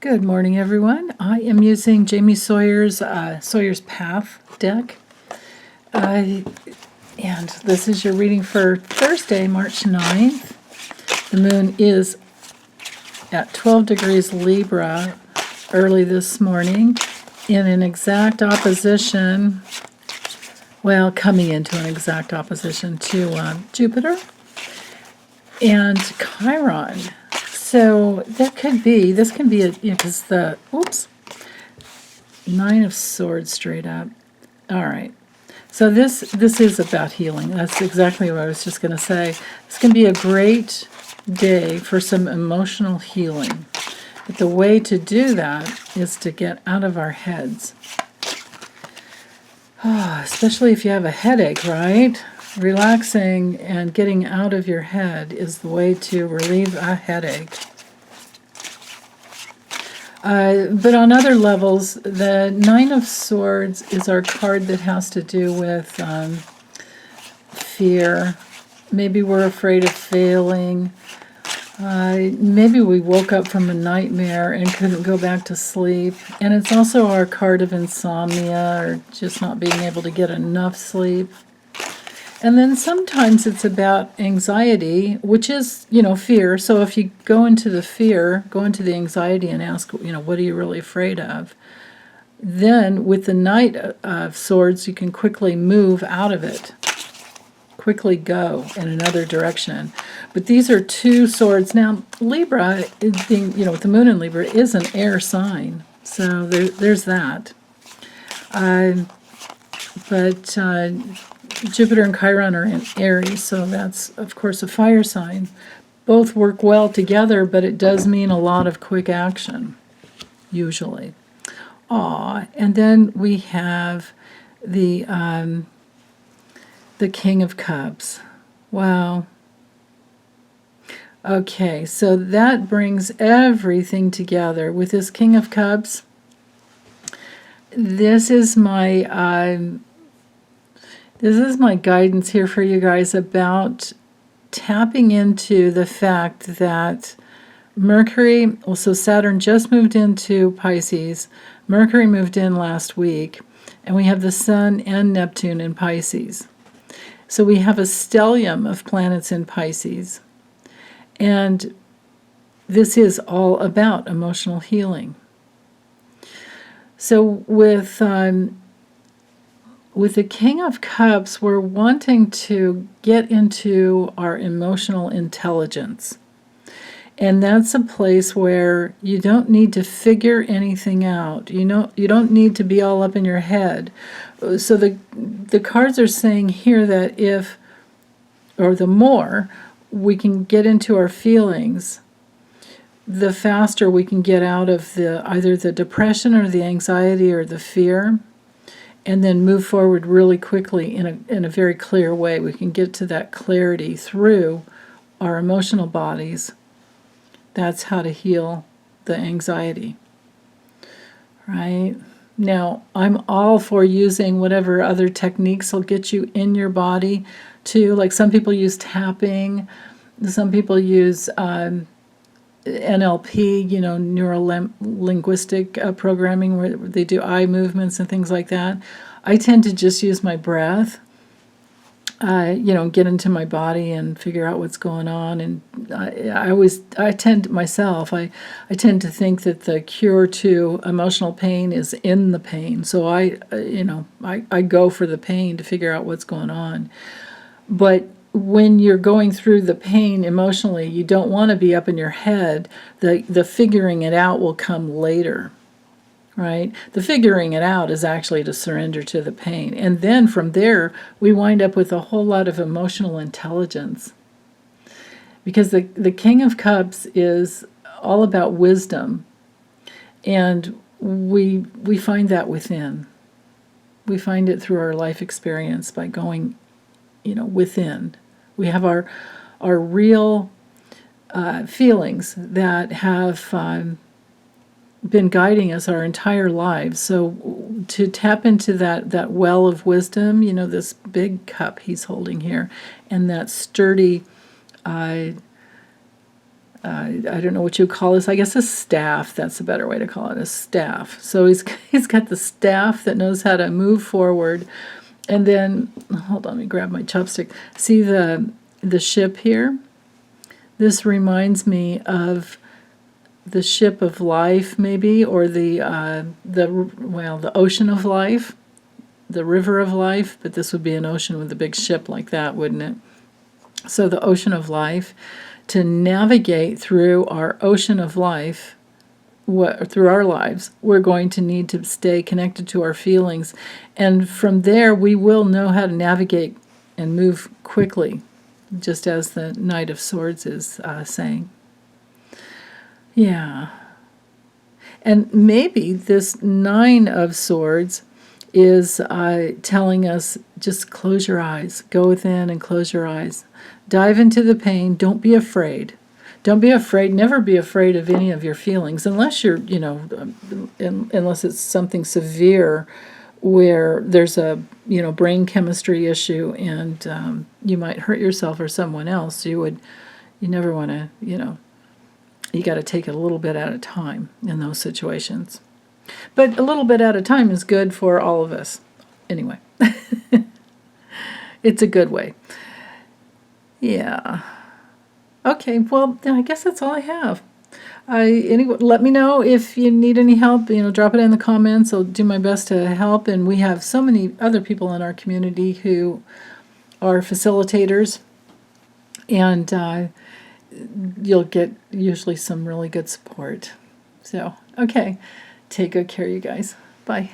Good morning, everyone. I am using Jamie Sawyer's Path deck. And this is your reading for Thursday, March 9th. The moon is at 12 degrees Libra early this morning in an exact opposition, well, coming into an exact opposition to Jupiter and Chiron. So this can be because the, Nine of Swords straight up. All right. So this is about healing. That's exactly what I was just going to say. This can be a great day for some emotional healing. But the way to do that is to get out of our heads. Especially if you have a headache, right? Relaxing and getting out of your head is the way to relieve a headache. But on other levels, the Nine of Swords is our card that has to do with fear. Maybe we're afraid of failing. Maybe we woke up from a nightmare and couldn't go back to sleep. And it's also our card of insomnia or just not being able to get enough sleep. And then sometimes it's about anxiety, which is, fear. So if you go into the fear, go into the anxiety and ask, what are you really afraid of? Then with the Knight of Swords, you can quickly move out of it, quickly go in another direction. But these are two swords. Now, Libra, being, with the moon in Libra, is an air sign. So there's that. But Jupiter and Chiron are in Aries, so that's, of course, a fire sign. Both work well together, but it does mean a lot of quick action, usually. And then we have the King of Cups. Wow. Okay, so that brings everything together. With this King of Cups, this is my guidance here for you guys about tapping into the fact that Mercury, so Saturn just moved into Pisces, Mercury moved in last week, and we have the Sun and Neptune in Pisces. So we have a stellium of planets in Pisces, and this is all about emotional healing. So with the King of Cups, we're wanting to get into our emotional intelligence. And that's a place where you don't need to figure anything out. You don't need to be all up in your head. So the cards are saying here that the more we can get into our feelings, the faster we can get out of either the depression or the anxiety or the fear, and then move forward really quickly in a very clear way. We can get to that clarity through our emotional bodies. That's how to heal the anxiety. Right? Now, I'm all for using whatever other techniques will get you in your body too. Like some people use tapping, some people use NLP, neuro-linguistic programming, where they do eye movements and things like that. I tend to just use my breath, get into my body and figure out what's going on. And I tend to think that the cure to emotional pain is in the pain. So I go for the pain to figure out what's going on. But when you're going through the pain emotionally, you don't want to be up in your head. The figuring it out will come later, right? The figuring it out is actually to surrender to the pain. And then from there, we wind up with a whole lot of emotional intelligence. Because the King of Cups is all about wisdom. And we find that within. We find it through our life experience by going, within. We have our real feelings that have been guiding us our entire lives. So to tap into that well of wisdom, this big cup he's holding here, and that sturdy I don't know what you call this. I guess a staff. That's a better way to call it, a staff. So he's got the staff that knows how to move forward. And then, hold on, let me grab my chopstick. See the ship here? This reminds me of the ship of life, maybe, or the ocean of life, the river of life. But this would be an ocean with a big ship like that, wouldn't it? So the ocean of life. To navigate through our ocean of life, through our lives, we're going to need to stay connected to our feelings. And from there, we will know how to navigate and move quickly, just as the Knight of Swords is saying. Yeah. And maybe this Nine of Swords is telling us, just close your eyes. Go within and close your eyes. Dive into the pain. Don't be afraid. Don't be afraid. Never be afraid of any of your feelings, unless you're, unless it's something severe where there's a, brain chemistry issue and you might hurt yourself or someone else. You never want to, you got to take it a little bit at a time in those situations. But a little bit at a time is good for all of us. Anyway, it's a good way. Yeah. Okay, well, I guess that's all I have. Anyway, let me know if you need any help. Drop it in the comments. I'll do my best to help. And we have so many other people in our community who are facilitators. And you'll get usually some really good support. So, okay. Take good care, you guys. Bye.